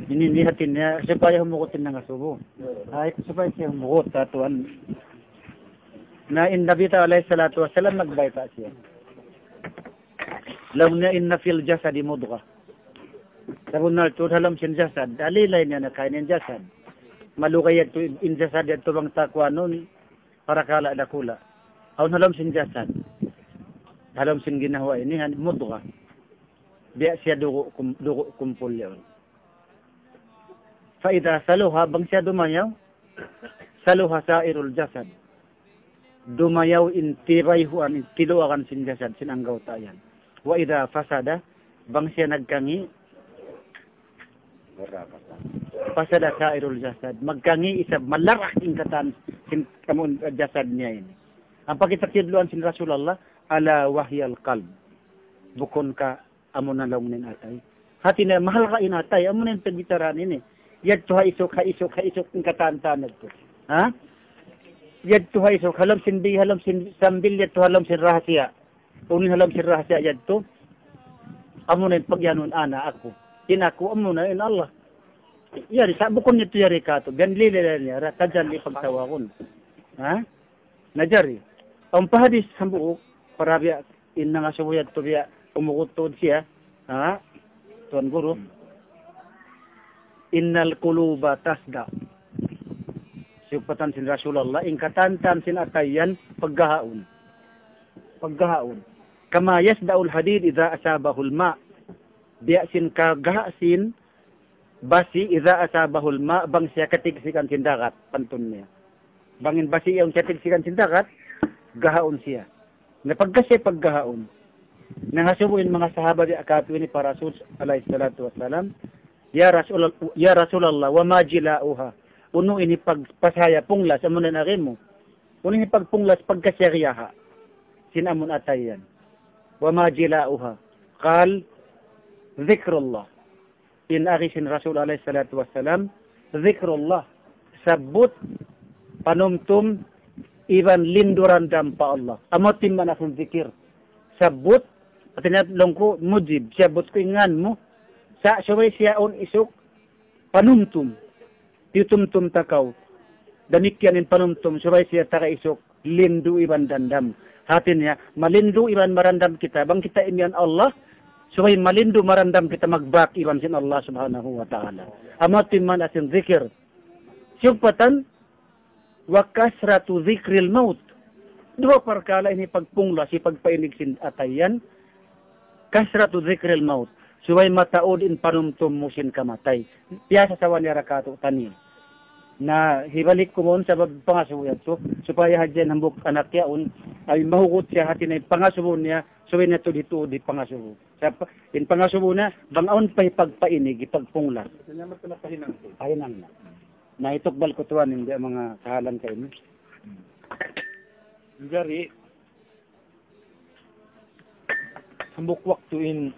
ininihatin niya, supaya humukutin ng asubo. Ay, supaya siya humukot, tatuan. Na in Nabita alayhi salatu wasalam, nagbayta siya. Law na inna fil jasadi mudghah. Sabon na ito halam sin jasad, alilay niya na kainin jasad. Malukay ito in jasad ito bang takwa nun para kala dakula. Aun halam sin jasad. Halam sin ginawa ini mudghah. Biya siya dugo kumpul yun. Fa idha saluha bang siya dumayaw, saluha sairul jasad. Dumayaw intirayhuan intiluakan sin jasad sinanggaw tayan. Wa idha fasada bang siya nagkangi fasada sairul jasad magkangi isa malarak ingkatan sin kamun jasad niya ini. Ang pagkitakidluan sin Rasulullah ala wahyal qalb bukon ka amon na nin atay hati na mahal ka inatay amon na pagbitaran ini yad to ha isok ingkatan tanad to ha yad to ha isok halam sin sambil yad to halam sin rahasya unin halam sin rahasya yad to amon na pagyanon ana ako inaku amon na in Allah yari sa bukon nito yari ka to ganlilala niya ratajan li pagtawakon ha najari ang pahadis sambuok para biya inna nga subuyat to biya umukutod siya ha tuan guru innal quluba tasda siyupatan sin Rasulullah ingkatantan sin atayan paggahaon kama yasdaul hadid idza asabahu alma biya sin kagahasin basi idza asabahu alma bang siya katigsikan sin dagat pantun niya bangin basi yung katigsikan sin dagat gahaon siya na pagkasi paggahaon nangasubuin mga sahaba di akatwi ni para Rasul alayhi salatu wassalam ya Rasulullah wa ma jilauha uno ini pagpasaya punglas amon na mo uno ini pagpunglas pagkaseriyaha sinamon atayan wa ma jilauha qal zikrullah in arisin Rasul alayhi salatu wassalam zikrullah sabut panumtum iban linduran dampa Allah amotim manafun zikir sabut atinat longko mujib sabut ko ingan mo sa subay siya on isuk panumtum titumtum takaw danikyan in panumtum subay siya taka isuk lindu iban dandam hatin niya malindu iban marandam kita bang kita imian Allah subay malindu marandam kita magbak iban sin Allah subhanahu wa ta'ala amatim man asin zikir siyupatan wa kasratu zikril maut dua perkala ini pagpungla si pagpainig sin atayan kasratu zikril maut suway mataod in panumtum musin kamatay piyasa sa wanyara kato tani na hibalik ko mon sa pangasubuyat so supaya hadyan hambuk anak yaon ay mahugot siya hati na pangasubo niya suway na to dito di pangasubo sa in pangasubo na bangaon pa'y pagpainig ipagpungla kanya mat na pahinang na itukbal ko tuwan hindi mga kahalan kayo Jari hambuk waktuin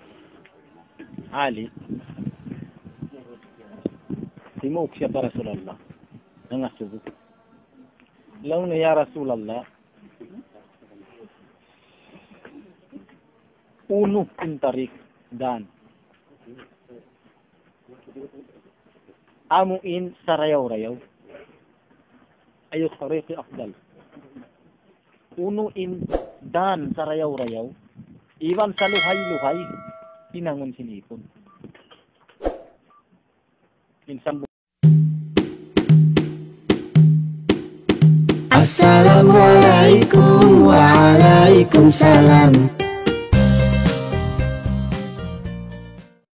Ali timuok siya para Rasulullah nangasubo law na ya Rasulullah uno intarik dan amuin sarayaw-rayaw. Ayo tariqi afdal. Unuin dan sarayaw-rayaw. Iwan sa luhay-luhay. Pinangon sinipon. Minsan Assalamualaikum waalaikumsalam.